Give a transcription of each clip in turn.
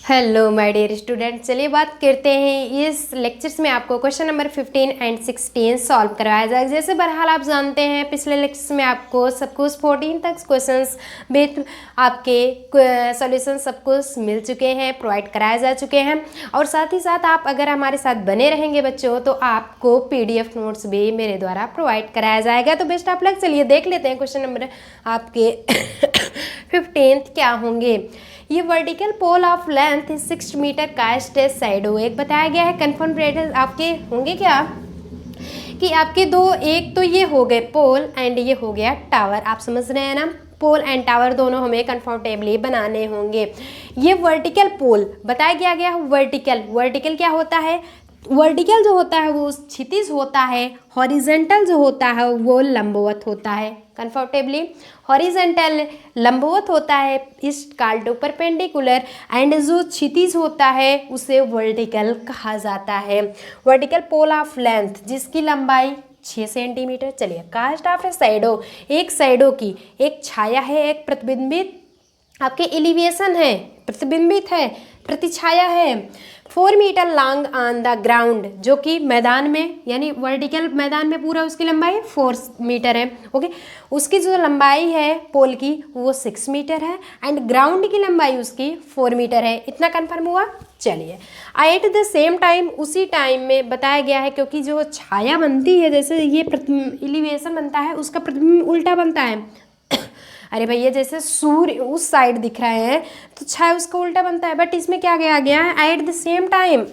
Hello my dear student, चलिए बात करते हैं। इस लेक्चर्स में आपको क्वेश्चन नंबर 15 एंड 16 सॉल्व करवाया जाएगा। जैसे बहरहाल आप जानते हैं पिछले लेक्चर्स में आपको सब कुछ 14 तक क्वेश्चंस विथ आपके सॉल्यूशन सब कुछ मिल चुके हैं, प्रोवाइड कराए जा चुके हैं। और साथ ही साथ आप अगर हमारे साथ बने रहेंगे बच्चों तो आपको PDF नोट्स भी मेरे द्वारा प्रोवाइड कराया जाएगा। तो बेस्ट आप लोग चलिए देख लेते हैं क्वेश्चन नंबर आपके 15 क्या होंगे। ये vertical pole of length 6 metre cast shadow एक बताया गया है। कन्फर्म रेडियस आपके होंगे क्या कि आपके दो, एक तो ये हो गए पोल एंड ये हो गया टावर। आप समझ रहे हैं ना, पोल एंड टावर दोनों हमें कंफर्टेबली बनाने होंगे। ये वर्टिकल पोल बताया गया वर्टिकल क्या होता है? वर्टिकल जो होता है वो क्षितिज होता है, हॉरिजेंटल जो होता है वो लंबवत होता है। कंफर्टेबली हॉरिजेंटल लंबवत होता है, इस कॉल्ड टू परपेंडिकुलर, एंड जो क्षितिज होता है उसे वर्टिकल कहा जाता है। वर्टिकल पोल ऑफ लेंथ जिसकी लंबाई 6 सेंटीमीटर। चलिए कास्ट ऑफ ए साइडो, एक साइडो की एक छाया है, एक प्रतिबिंबित आपके एलिवेशन है, प्रतिबिंबित है, प्रतिछाया है। 4 metre long on the ground, जो कि मैदान में यानी वर्टिकल मैदान में पूरा उसकी लंबाई 4 मीटर है। ओके, उसकी जो लंबाई है पोल की वो 6 मीटर है एंड ग्राउंड की लंबाई उसकी 4 मीटर है। इतना कन्फर्म हुआ। चलिए एट द सेम टाइम, उसी टाइम में बताया गया है, क्योंकि जो छाया बनती है जैसे ये एलिवेशन बनता है उसका प्रतिबिंब उल्टा बनता है। अरे भैया जैसे सूर्य उस साइड दिख रहे हैं तो छाया उसका उल्टा बनता है, बट इसमें क्या गया गया है एट द सेम टाइम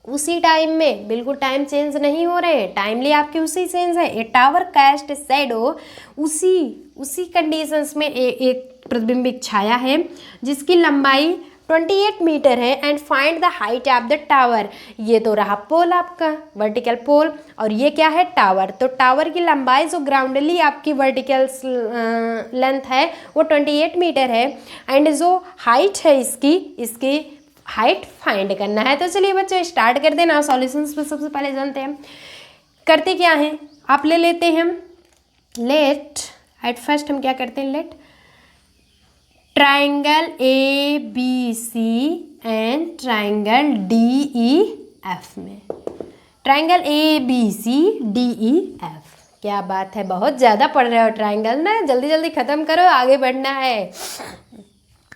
उसी टाइम में, बिल्कुल टाइम चेंज नहीं हो रहे, टाइमली आपके उसी चेंज है। ए टावर कास्ट शैडो, उसी कंडीशंस में एक प्रतिबिंबित छाया है जिसकी लंबाई 28 मीटर है and find the height of the tower. ये तो रहा पोल आपका वर्टिकल पोल और ये क्या है टावर। तो टावर की लंबाई जो ग्राउंडली आपकी वर्टिकल लेंथ है वो 28 मीटर है एंड जो हाइट है इसकी हाइट फाइंड करना है। तो चलिए बच्चों स्टार्ट कर देना। सॉल्यूशंस पे सबसे पहले जानते हैं करते क्या हैं। आप ले लेते हैं लेट, एट फर्स्ट हम क्या करते हैं let triangle ABC and triangle DEF में, ट्राइंगल ABCDEF। क्या बात है, बहुत ज़्यादा पढ़ रहे हो ट्राइंगल ना, जल्दी जल्दी ख़त्म करो, आगे बढ़ना है।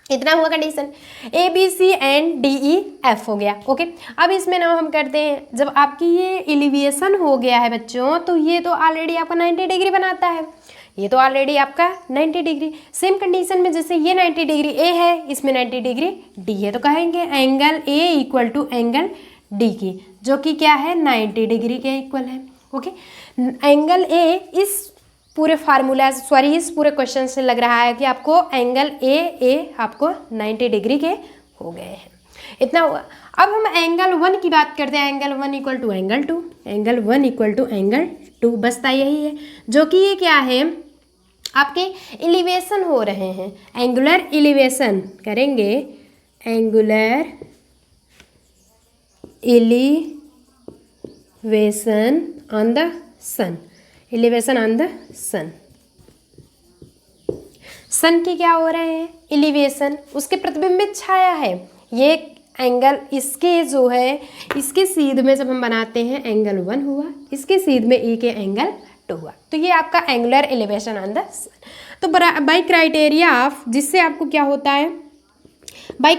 इतना हुआ कंडीशन, ABC एंड DEF हो गया। ओके, अब इसमें ना हम करते हैं, जब आपकी ये एलिवेशन हो गया है बच्चों तो ये तो ऑलरेडी आपका 90 डिग्री बनाता है, ये तो ऑलरेडी आपका 90 डिग्री। सेम कंडीशन में जैसे ये 90 डिग्री A है, इसमें 90 डिग्री D है, तो कहेंगे angle A equal to angle D की, जो कि क्या है 90 डिग्री के इक्वल है। ओके, एंगल A इस पूरे फार्मूला इस पूरे क्वेश्चन से लग रहा है कि आपको एंगल A आपको 90 डिग्री के हो गए हैं। इतना हुआ। अब हम एंगल 1 की बात करते हैं। Angle 1 equal to angle 2, angle 1 equal to angle 2, बसता यही है, जो कि ये क्या है आपके एलिवेशन हो रहे हैं। एंगुलर एलिवेशन करेंगे, angular elevation on the sun, elevation on the sun. Sun की क्या हो रहे हैं एलिवेशन, उसके प्रतिबिंबित छाया है। ये एंगल इसके जो है इसके सीध में जब हम बनाते हैं एंगल 1 हुआ, इसके सीध में E के एंगल 2 हुआ, तो ये आपका एंगुलर एलिवेशन ऑन द सन। तो बाई क्राइटेरिया ऑफ, जिससे आपको क्या होता है बाई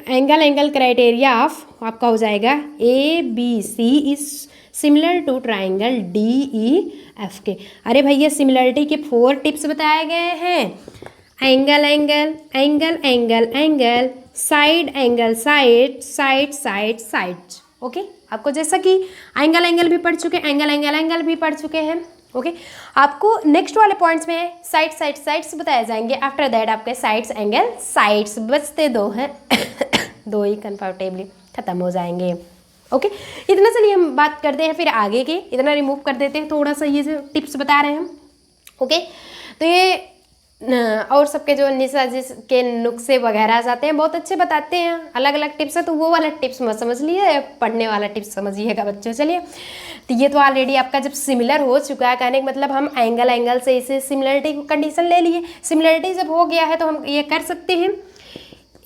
एंगल क्राइटेरिया ऑफ आपका हो जाएगा ABC is similar to triangle DEF के। अरे भैया सिमिलरिटी के 4 टिप्स बताए गए हैं। Angle angle angle angle angle, side angle side, side side side. Okay, आपको जैसा कि एंगल भी पढ़ चुके, एंगल भी पढ़ चुके हैं। ओके, आपको नेक्स्ट वाले पॉइंट्स में साइड्स बताए जाएंगे। आफ्टर दैट आपके साइड्स एंगल साइड्स बचते 2 हैं 2 ही कंफर्टेबली खत्म हो जाएंगे। ओके, इतना चलिए हम बात करते हैं फिर आगे के, इतना रिमूव कर देते हैं, थोड़ा सा ये जो टिप्स बता रहे हैं हम। ओके, तो ये और सबके जो निशा जिसके नुस्खे वगैरह जाते हैं बहुत अच्छे बताते हैं, अलग अलग टिप्स है, तो वो वाला टिप्स मत समझ लिए, पढ़ने वाला टिप्स समझिएगा बच्चों। चलिए, तो ये तो ऑलरेडी आपका जब सिमिलर हो चुका है, कहने का मतलब हम एंगल से इसे सिमिलरिटी कंडीशन ले लिए। सिमिलरिटी जब हो गया है तो हम ये कर सकते हैं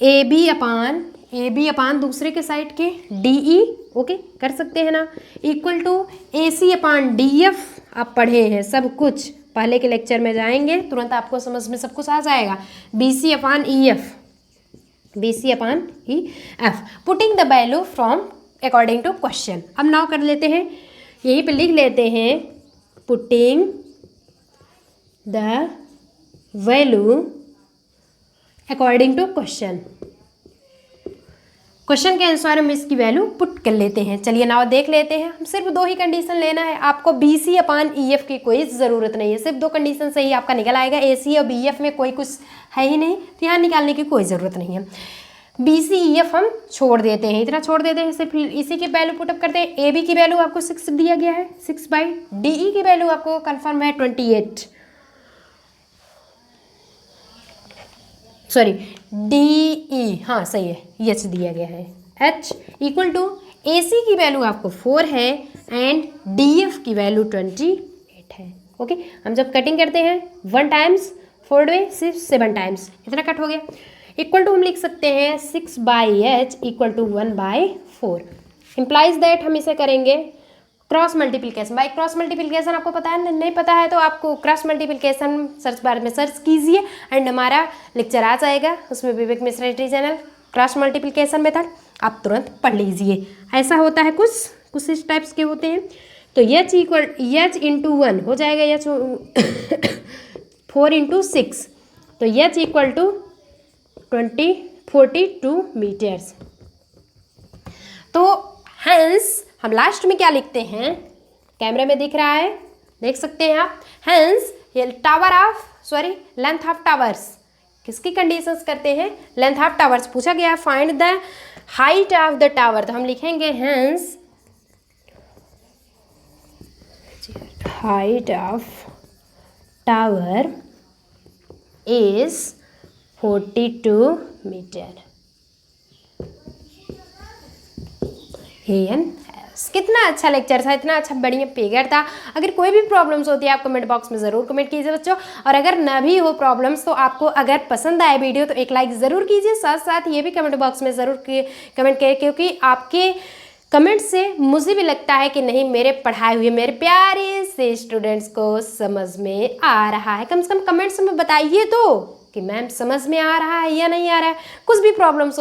ए बी अपान दूसरे के साइड के डी ई, ओके कर सकते हैं ना, equal to A C upon D F. आप पढ़े हैं सब कुछ, पहले के लेक्चर में जाएंगे तुरंत आपको समझ में सब कुछ आ जाएगा। B C upon E F, B C upon E F, putting the value from according to question. अब नाउ कर लेते हैं, यहीं पे लिख लेते हैं putting the value according to question. Question के अनुसार हम इसकी वैल्यू पुट कर लेते हैं। चलिए नाउ देख लेते हैं, हम सिर्फ 2 ही कंडीशन लेना है, आपको B C upon E F की कोई ज़रूरत नहीं है, सिर्फ 2 कंडीशन से ही आपका निकल आएगा। ए सी और बी एफ में कोई कुछ है ही नहीं, तो यहाँ निकालने की कोई ज़रूरत नहीं है। बी सी ई एफ हम छोड़ देते हैं, इतना छोड़ देते हैं, सिर्फ इसी की वैल्यू पुटअप करते हैं। ए बी की वैल्यू आपको 6 दिया गया है, 6 बाई डी ई की वैल्यू आपको कन्फर्म है 28, सॉरी डी ई, हाँ सही है, एच दिया गया है, एच इक्वल टू ए सी की वैल्यू आपको 4 है एंड डी एफ की वैल्यू 28 है। ओके, हम जब कटिंग करते हैं 1 टाइम्स 4 में सिर्फ 7 टाइम्स, इतना कट हो गया। इक्वल टू हम लिख सकते हैं 6 by H equal to 1 by 4, implies that हम इसे करेंगे क्रॉस मल्टीप्लिकेशन। भाई क्रॉस मल्टीप्लिकेशन आपको पता है, नहीं पता है तो आपको क्रॉस मल्टीप्लिकेशन सर्च बार में सर्च कीजिए एंड हमारा लेक्चर आ जाएगा, उसमें Vivek Mishra YouTube channel cross multiplication method आप तुरंत पढ़ लीजिए। ऐसा होता है, कुछ इस टाइप्स के होते हैं। तो एच इक्वल एच इंटू 1 हो जाएगा, एच 4 इंटू 6, तो एच इक्वल टू 42 मीटर्स। तो हेंस हम लास्ट में क्या लिखते हैं, कैमरे में दिख रहा है, देख सकते हैं आप, हेंस ये tower of sorry length of towers किसकी कंडीशंस करते हैं, लेंथ ऑफ टावर्स पूछा गया। Find the height of the tower, तो हम लिखेंगे hence height of tower is 42 metre. कितना अच्छा लेक्चर था, इतना अच्छा बढ़िया फिगर था। अगर कोई भी प्रॉब्लम्स होती है आप कमेंट बॉक्स में ज़रूर कमेंट कीजिए बच्चों, और अगर ना भी हो प्रॉब्लम्स तो आपको अगर पसंद आए वीडियो तो एक लाइक ज़रूर कीजिए, साथ साथ ये भी कमेंट बॉक्स में ज़रूर कमेंट करें, क्योंकि आपके कमेंट से मुझे भी लगता है कि नहीं मेरे पढ़ाए हुए मेरे प्यारे से स्टूडेंट्स को समझ में आ रहा है। कम से कम कमेंट्स में बताइए तो कि मैम समझ में आ रहा है या नहीं आ रहा है। कुछ भी प्रॉब्लम्स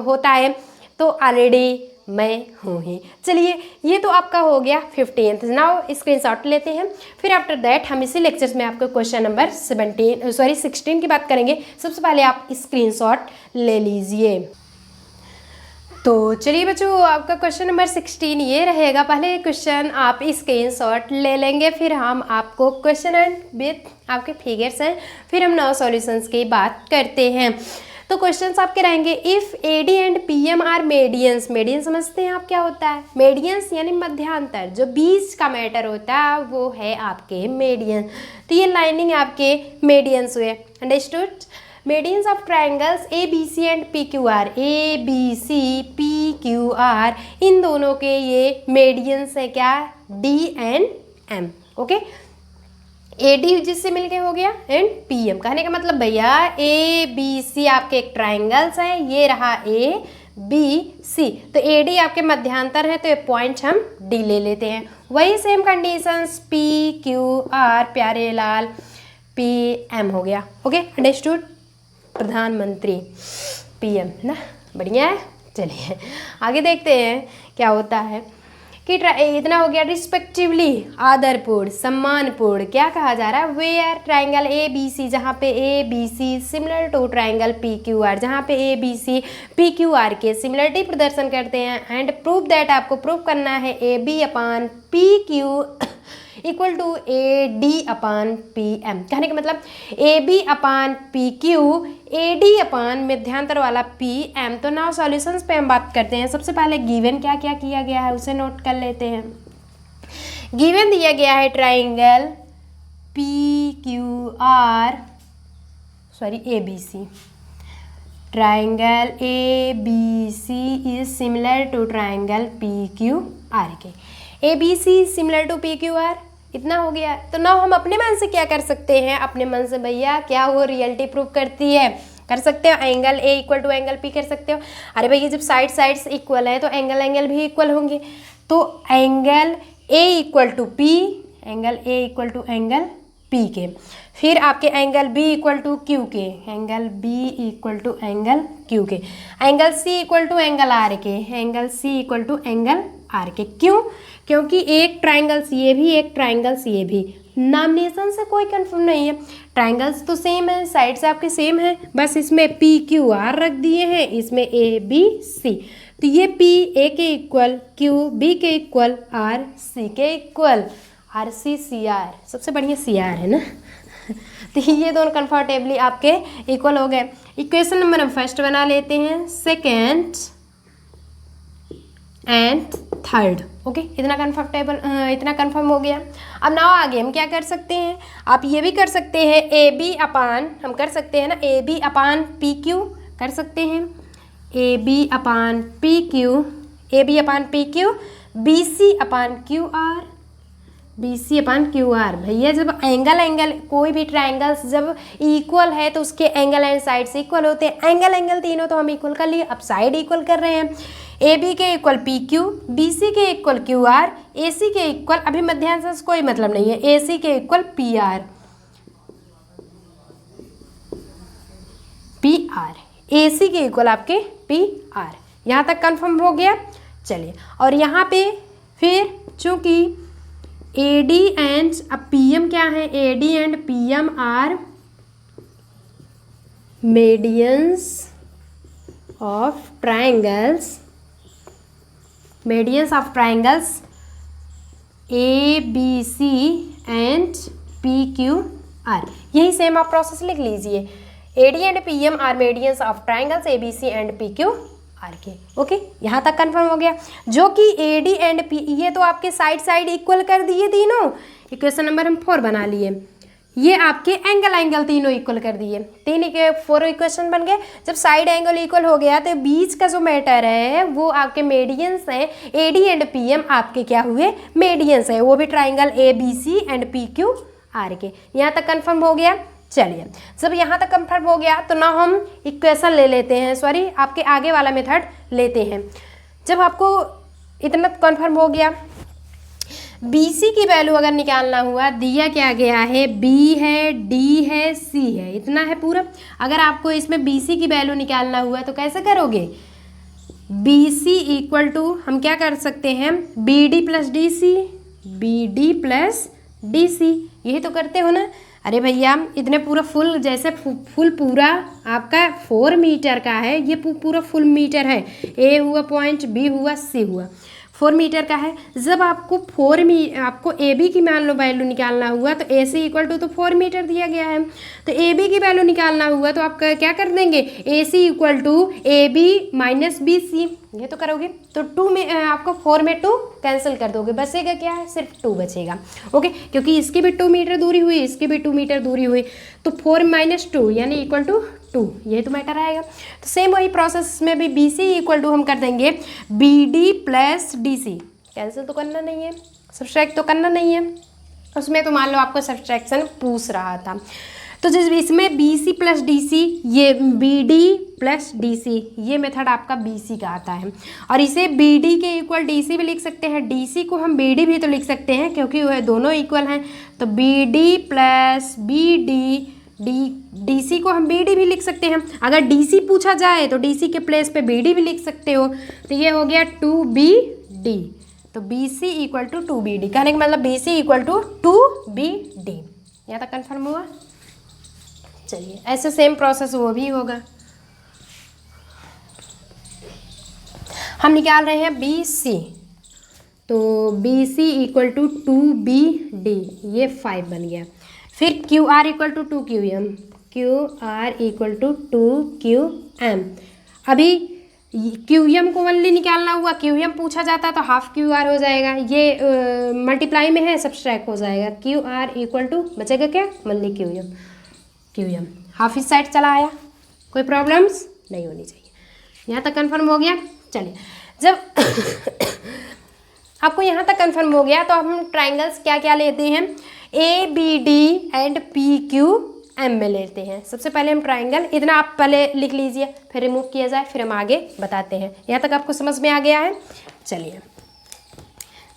होता है तो ऑलरेडी मैं हूँ ही। चलिए ये तो आपका हो गया 15th। नाउ स्क्रीनशॉट लेते हैं, फिर आफ्टर दैट हम इसी लेक्चर्स में आपको क्वेश्चन नंबर 16 की बात करेंगे। सबसे पहले आप स्क्रीनशॉट ले लीजिए। तो चलिए बच्चों, आपका क्वेश्चन नंबर 16 ये रहेगा। पहले क्वेश्चन आप स्क्रीनशॉट ले लेंगे, फिर हम आपको क्वेश्चन एंड विथ आपके फिगर्स हैं, फिर हम नौ सॉल्यूशंस की बात करते हैं। तो क्वेश्चंस आपके रहेंगे, if A D and P M are medians. Median समझते हैं आप क्या होता है, मेडियंस यानी मध्यांतर, जो बीच का मैटर होता है वो है आपके मेडियन। तो ये लाइनिंग आपके मेडियंस हुए, understood. Medians of triangles A B C and P Q R, A B C P Q R, इन दोनों के ये मेडियंस है क्या, D and M. Okay, A D जिससे मिलके हो गया एंड पी एम। कहने का मतलब भैया ए बी सी आपके एक ट्राइंगल्स हैं, ये रहा ए बी सी, तो ए डी आपके मध्यांतर है, तो ये पॉइंट हम डी ले लेते हैं। वही same conditions P Q are प्यारे लाल पी एम हो गया। Okay, understood. प्रधानमंत्री पी एम ना, बढ़िया है। चलिए आगे देखते हैं क्या होता है कि इतना हो गया। रिस्पेक्टिवली आदरपूर्ण सम्मानपूर्ण क्या कहा जा रहा है, where triangle A B C, जहाँ पे A B C similar to triangle P Q R, जहाँ पे A B C P Q R के सिमिलरिटी प्रदर्शन करते हैं। एंड प्रूव दैट, आपको प्रूव करना है A B upon P Q equal to A D upon P M. कहने का मतलब A B upon P Q, A D upon मध्यांतर वाला पी एम। तो नाउ सॉल्यूशंस पे हम बात करते हैं। सबसे पहले गिवन क्या क्या किया गया है उसे नोट कर लेते हैं। गिवन दिया गया है triangle P Q R sorry A B C, triangle A B C is similar to triangle P Q R के। A B C similar to P Q R, इतना हो गया। तो नाउ हम अपने मन से क्या कर सकते हैं, अपने मन से भैया क्या वो रियलिटी प्रूव करती है, कर सकते हो, angle A equal to angle P कर सकते हो। अरे भैया जब साइड्स इक्वल है तो एंगल भी इक्वल होंगे, तो angle A equal to P, angle A equal to angle P के, फिर आपके angle B equal to Q के, angle B equal to angle Q के, angle C equal to angle R के, angle C equal to angle R के। क्यों? क्योंकि एक ट्राइंगल सी ए भी, एक ट्राइंगल सी ए भी, नामिनेशन से कोई कंफर्म नहीं है, ट्राइंगल्स तो सेम है, साइड से आपके सेम है, बस इसमें पी क्यू आर रख दिए हैं, इसमें ए बी सी, तो ये पी ए के इक्वल, क्यू बी के इक्वल, आर सी के equal, R C C R, सबसे बढ़िया सी आर है ना। तो ये दोनों कंफर्टेबली आपके इक्वल हो गए। इक्वेशन नंबर हम फर्स्ट बना लेते हैं, सेकेंड एंड थर्ड। ओके, इतना कंफर्म हो गया। अब नाउ आगे हम क्या कर सकते हैं, आप ये भी कर सकते हैं ए बी अपान, हम कर सकते हैं ना A B upon P Q, कर सकते हैं A B upon P Q, A B upon P Q, B C upon Q R, B C upon Q R. भैया जब एंगल कोई भी ट्राइंगल्स जब इक्वल है तो उसके एंगल एंड साइड्स इक्वल होते हैं, एंगल तीनों तो हम इक्वल कर लिए, अब साइड इक्वल कर रहे हैं। ए बी के equal P Q, B C के equal Q R, A C के इक्वल, अभी मध्यांश से कोई मतलब नहीं है, ए सी के equal P R, P R, A C के इक्वल आपके पी आर। यहाँ तक कंफर्म हो गया। चलिए, और यहाँ पे फिर चूंकि ए डी एंड, अब पी एम क्या है, A D and P M are medians of triangles, medians of triangles A B C and P Q R. यही सेम आप प्रोसेस लिख लीजिए, A D and P M are medians of triangles A B C and P Q R के। Okay, यहाँ तक confirm हो गया। जो कि ए डी एंड पी, ये तो आपके साइड इक्वल कर दिए तीनों, इक्वेशन नंबर हम 4 बना लिए। ये आपके एंगल तीनों इक्वल कर दिए, 4 इक्वेशन बन गए। जब साइड एंगल इक्वल हो गया तो बीच का जो मैटर है वो आपके मेडियंस हैं, A D and P M आपके क्या हुए, मेडियंस है, वो भी triangle A B C and P Q R के। यहाँ तक कंफर्म हो गया। चलिए, जब यहाँ तक कंफर्म हो गया तो ना हम इक्वेशन ले लेते हैं, सॉरी आपके आगे वाला मेथड लेते हैं। जब आपको इतना कंफर्म हो गया, BC की वैल्यू अगर निकालना हुआ, दिया क्या गया है, B है, D है, C है, इतना है पूरा। अगर आपको इसमें BC की वैल्यू निकालना हुआ तो कैसे करोगे, BC इक्वल टू हम क्या कर सकते हैं, BD plus DC, BD plus DC, यही तो करते हो ना। अरे भैया इतने पूरा फुल, जैसे फुल पूरा आपका 4 मीटर का है, ये पूरा फुल मीटर है, A हुआ पॉइंट, B हुआ, C हुआ, 4 मीटर का है। जब आपको आपको ए बी की मान लो वैल्यू निकालना हुआ तो ए सी इक्वल टू तो 4 मीटर दिया गया है, तो ए बी की वैल्यू निकालना हुआ तो आप क्या कर देंगे, A C equal to A B minus B C, ये तो करोगे। तो 2 में आपको 4 में 2 कैंसिल कर दोगे, बचेगा क्या है, सिर्फ 2 बचेगा। ओके, क्योंकि इसकी भी 2 मीटर दूरी हुई, इसकी भी 2 मीटर दूरी हुई, तो 4 माइनस 2 यानी इक्वल टू 2, ये तो मैटर आएगा। तो सेम वही प्रोसेस में भी बी सी इक्वल टू हम कर देंगे B D plus D C, cancel तो करना नहीं है, सब्सट्रैक्ट तो करना नहीं है, उसमें तो मान लो आपको सब्सट्रैक्शन पूछ रहा था। तो जिस इसमें B C plus D C, ये B D plus D C, ये मेथड आपका बी सी का आता है। और इसे बी डी के इक्वल डी सी भी लिख सकते हैं, डी सी को हम बी डी भी तो लिख सकते हैं क्योंकि वह दोनों इक्वल हैं। तो B D plus B D, D C को हम बी डी भी लिख सकते हैं। अगर डी सी पूछा जाए तो डी सी के प्लेस पे बी डी भी लिख सकते हो। तो ये हो गया 2BD, तो B C equal to 2BD, कहने का मतलब B C equal to 2BD। यहाँ तक कन्फर्म हुआ। चलिए, ऐसे सेम प्रोसेस वो भी होगा। हम निकाल रहे हैं बी सी, तो B C equal to 2BD, ये 5 बन गया। फिर Q R equal to 2QM, Q R equal to 2QM। अभी QM को ओनली निकालना हुआ, QM पूछा जाता तो हाफ QR हो जाएगा, ये मल्टीप्लाई में है, सब्सट्रैक्ट हो जाएगा। क्यू आर इक्वल टू बचेगा क्या, ओनली QM, हाफ इस साइड चला आया, कोई प्रॉब्लम्स नहीं होनी चाहिए। यहाँ तक कन्फर्म हो गया। चलिए, जब आपको यहाँ तक कन्फर्म हो गया तो हम ट्राइंगल्स क्या क्या लेते हैं, A B D and P Q M में लेते हैं। सबसे पहले हम ट्राइंगल, इतना आप पहले लिख लीजिए, फिर रिमूव किया जाए, फिर हम आगे बताते हैं। यहाँ तक आपको समझ में आ गया है? चलिए,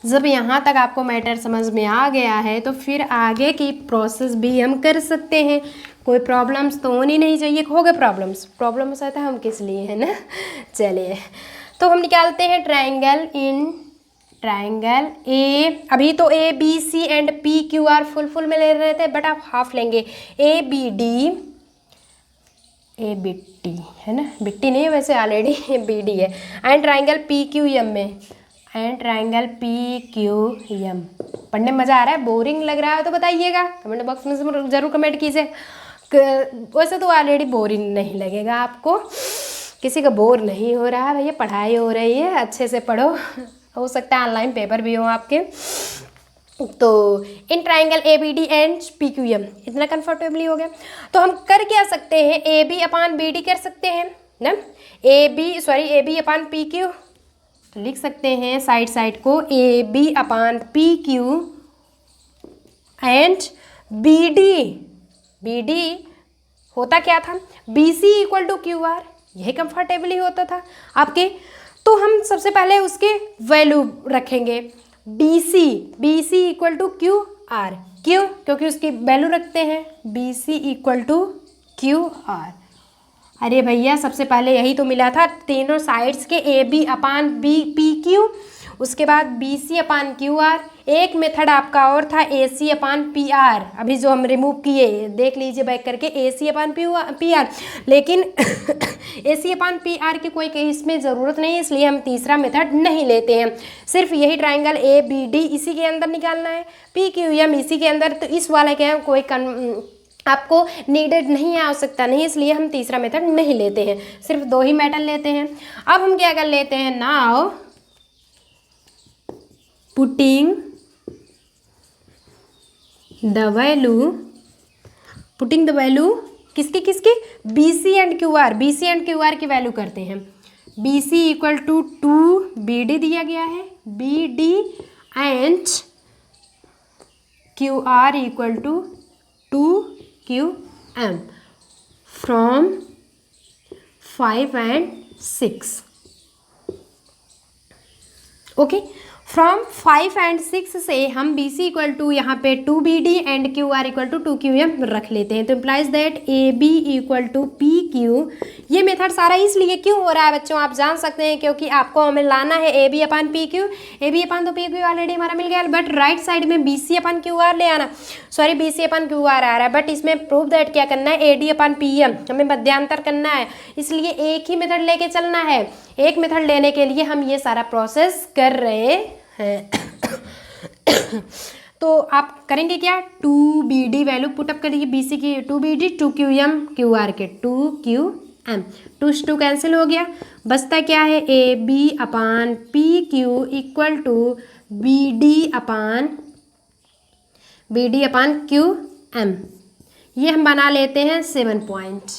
जब यहाँ तक आपको मैटर समझ में आ गया है तो फिर आगे की प्रोसेस भी हम कर सकते हैं। कोई प्रॉब्लम्स तो होनी नहीं चाहिए। हो गए प्रॉब्लम्स आता है हम किस लिए, है ना। चलिए, तो हम निकालते हैं ट्राइंगल ए। अभी तो A B C and P Q R full में ले रहे थे, बट आप हाफ लेंगे। ए बी टी है ना, बिट्टी नहीं है वैसे, ऑलरेडी ए बी डी है। And triangle P Q M में, and triangle P Q M. पढ़ने में मज़ा आ रहा है, बोरिंग लग रहा है तो बताइएगा, कमेंट बॉक्स में ज़रूर कमेंट कीजिए। वैसे तो ऑलरेडी बोरिंग नहीं लगेगा आपको, किसी का बोर नहीं हो रहा है भैया, पढ़ाई हो रही है, अच्छे से पढ़ो। हो सकता है ऑनलाइन पेपर भी हो आपके। तो in triangle A B D and P Q M, इतना कंफर्टेबली हो गया। तो हम कर क्या सकते हैं, A B upon B D कर सकते हैं ना, A B upon P Q लिख सकते हैं साइड को, A B upon P Q and B D होता क्या था, B C equal to Q R, यही कंफर्टेबली होता था आपके। तो हम सबसे पहले उसके वैल्यू रखेंगे, B C equal to Q R. क्यों? क्योंकि उसकी वैल्यू रखते हैं, B C equal to Q R. अरे भैया, सबसे पहले यही तो मिला था, तीनों साइड्स के A B upon B P Q, उसके बाद B C upon Q R. एक मेथड आपका और था ए सी अपान पी आर, अभी जो हम रिमूव किए, देख लीजिए बैक करके, ए सी अपान पी आर। लेकिन ए सी अपान पी आर की कोई इसमें ज़रूरत नहीं है, इसलिए हम तीसरा मेथड नहीं लेते हैं। सिर्फ यही ट्राइंगल ए बी डी इसी के अंदर निकालना है, पी क्यू एम इसी के अंदर। तो इस वाले के कोई आपको नीडेड नहीं है, आवश्यकता नहीं, इसलिए हम तीसरा मेथड नहीं लेते हैं, सिर्फ दो ही मेथड लेते हैं। अब हम क्या कर लेते हैं, नाउ पुटिंग द वैल्यू किसकी B C and Q R की वैल्यू करते हैं। B C equal to 2 B D दिया गया है, B D and Q R equal to 2 Q M from 5 and 6। Okay, from 5 and 6 से हम बी सी इक्वल टू यहाँ पे 2 B D and Q R equal to 2 Q M रख लेते हैं। तो implies that A B equal to P Q. ये method सारा इसलिए क्यों हो रहा है बच्चों, आप जान सकते हैं, क्योंकि आपको हमें लाना है A B upon P Q. A B upon तो पी क्यू ऑलरेडी हमारा मिल गया, बट राइट साइड में B C upon Q R ले आना, sorry B C upon Q R आ रहा है, बट इसमें प्रूव दैट क्या करना है, A D upon P M, हमें मध्यांतर करना है, इसलिए एक ही मेथड लेके चलना है। एक मेथड लेने के लिए हम ये सारा प्रोसेस कर रहे हैं। तो आप करेंगे क्या, 2 बी डी वैल्यू पुटअप करिए, बी सी की 2 B D 2 Q M Q R के 2 क्यू एम, 2 से 2 कैंसिल हो गया, बचता क्या है, A B upon P Q equal to B D upon Q M. ये हम बना लेते हैं 7 पॉइंट।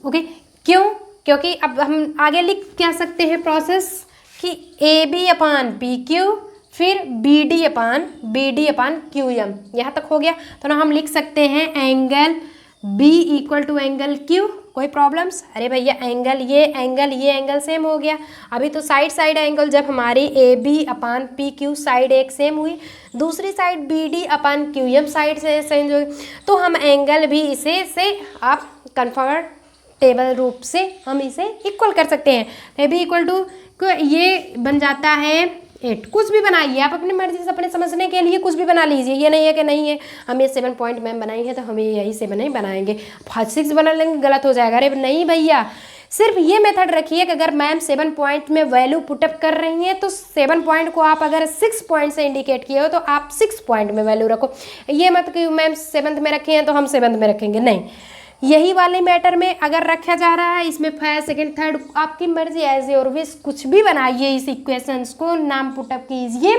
ओके, क्यों? क्योंकि अब हम आगे लिख क्या सकते हैं प्रोसेस कि A B upon P Q फिर B D upon Q M, यहाँ तक हो गया। तो ना हम लिख सकते हैं angle B equal to angle Q. कोई प्रॉब्लम्स? अरे भैया, ये एंगल सेम हो गया। अभी तो साइड एंगल जब हमारी A B upon P Q side एक सेम हुई, दूसरी side B D upon Q M side से चेंज हुई, तो हम एंगल भी इसे से आप कंफर्टेबल रूप से हम इसे इक्वल कर सकते हैं। ए बी इक्वल टू ये बन जाता है 8। कुछ भी बनाइए आप अपनी मर्जी से, अपने समझने के लिए कुछ भी बना लीजिए, ये नहीं है कि नहीं है हम ये 7 पॉइंट मैम बनाई है तो हम यही 7 ही बनाएंगे, 5-6 बना लेंगे, गलत हो जाएगा। अरे नहीं भैया, सिर्फ ये मेथड रखिए कि अगर मैम 7 पॉइंट में वैल्यू पुटअप कर रही हैं तो 7 पॉइंट को आप अगर 6 पॉइंट से इंडिकेट किए हो तो आप 6 पॉइंट में वैल्यू रखो। ये मत कि मैम 7th में रखे हैं तो हम 7th में रखेंगे, नहीं। यही वाले मैटर में अगर रखा जा रहा है, इसमें फर्स्ट सेकंड थर्ड आपकी मर्जी, एज योर विश, कुछ भी बनाइए इस इक्वेशंस को, नाम पुटअप कीजिए,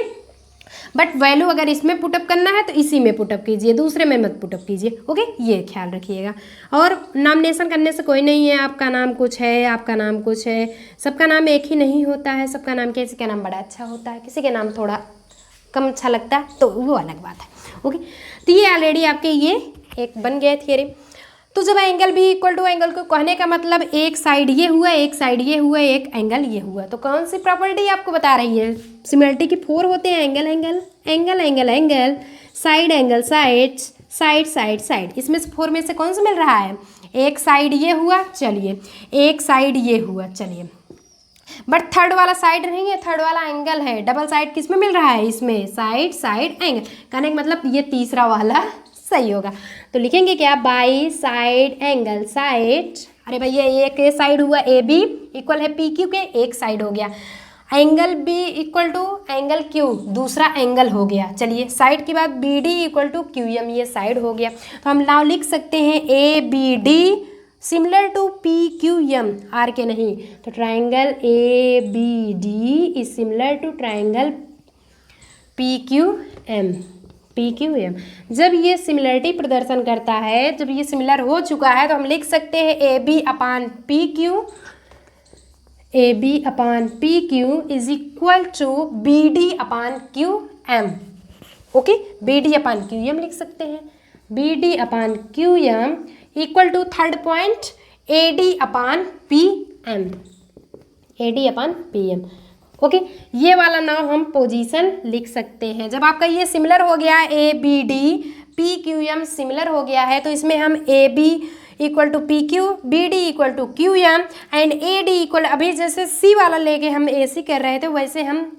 बट वैल्यू अगर इसमें पुटअप करना है तो इसी में पुटअप कीजिए, दूसरे में मत पुटअप कीजिए। ओके, ये ख्याल रखिएगा। और नॉमिनेशन करने से कोई नहीं है, आपका नाम कुछ है, आपका नाम कुछ है, सबका नाम एक ही नहीं होता है, सबका नाम, किसी का नाम बड़ा अच्छा होता है, किसी के नाम थोड़ा कम अच्छा लगता है, तो वो अलग बात है। ओके, तो ये ऑलरेडी आपके ये एक बन गया थ्योरम। तो जब angle B equal to angle को कहने का मतलब एक साइड ये हुआ, एक साइड ये हुआ, एक एंगल ये हुआ, तो कौन सी प्रॉपर्टी आपको बता रही है? सिमिलरिटी की 4 होते हैं, angle angle angle angle angle, side angle side, side side side. इसमें से 4 में से कौन सा मिल रहा है? एक साइड ये हुआ, चलिए एक साइड ये हुआ, चलिए, बट थर्ड वाला साइड नहीं है, थर्ड वाला एंगल है। डबल साइड किस में मिल रहा है? इसमें, साइड साइड एंगल। कहने का मतलब ये तीसरा वाला सही होगा। तो लिखेंगे क्या? By side angle side. अरे भैया एक साइड हुआ ए बी इक्वल है पी क्यू के, एक साइड हो गया। Angle B equal to angle Q, दूसरा एंगल हो गया। चलिए साइड की बात, B D equal to Q M, ये साइड हो गया। तो हम नाउ लिख सकते हैं A B D similar to P Q M, R के नहीं। तो triangle A B D is similar to triangle P Q M, P Q M. जब ये सिमिलरिटी प्रदर्शन करता है, जब ये सिमिलर हो चुका है, तो हम लिख सकते हैं A B upon P Q, A B upon P Q is equal to B D upon Q M. Okay, B D upon Q M लिख सकते हैं, B D upon Q M equal to third point A D upon P M, A D upon P M. Okay, ये वाला now हम position लिख सकते हैं। जब आपका ये सिमिलर हो गया A B D P Q M similar हो गया है, तो इसमें हम A B equal to P Q, B D equal to Q M and A D equal, अभी जैसे सी वाला लेके हम ए सी कर रहे थे, वैसे हम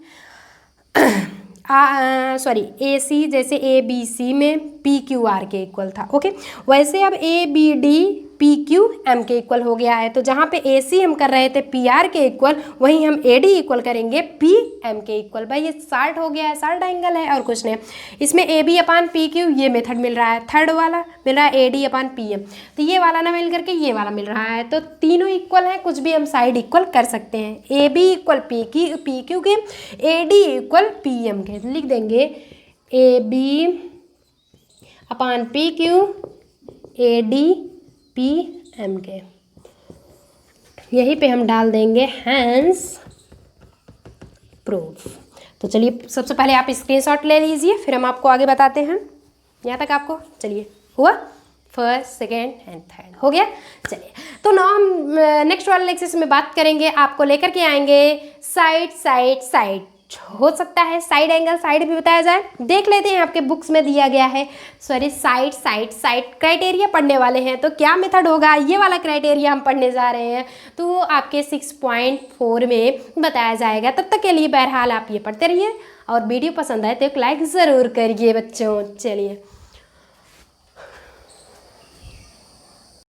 ए सी जैसे ए बी सी में पी क्यू आर के इक्वल था। ओके, वैसे अब A B D P Q M के इक्वल हो गया है। तो जहाँ पे ए सी हम कर रहे थे पी आर के इक्वल, वहीं हम ए डी इक्वल करेंगे पी एम के इक्वल। भाई ये शार्ट हो गया है, शार्ट एंगल है और कुछ नहीं। इसमें A B upon P Q ये मेथड मिल रहा है, थर्ड वाला मिल रहा है A D upon P M. तो ये वाला ना मिल करके ये वाला मिल रहा है, तो तीनों इक्वल है, कुछ भी हम साइड इक्वल कर सकते हैं। A B equal P Q के, A D equal P M के। लिख देंगे A B upon P Q, A D P M के। यहीं पे हम डाल देंगे हैंस प्रूफ। तो चलिए सबसे पहले आप स्क्रीनशॉट ले लीजिए, फिर हम आपको आगे बताते हैं। यहाँ तक आपको चलिए हुआ, फर्स्ट सेकेंड एंड थर्ड हो गया। चलिए तो ना हम नेक्स्ट वाले लेक्चर में बात करेंगे, आपको लेकर के आएंगे साइड साइड साइड। हो सकता है साइड एंगल साइड भी बताया जाए, देख लेते हैं। आपके बुक्स में दिया गया है, sorry side side side criteria पढ़ने वाले हैं, तो क्या मेथड होगा, ये वाला क्राइटेरिया हम पढ़ने जा रहे हैं, तो वो आपके 6.4 में बताया जाएगा। तब तक के लिए बहरहाल आप ये पढ़ते रहिए, और वीडियो पसंद आए तो एक लाइक ज़रूर करिए बच्चों। चलिए।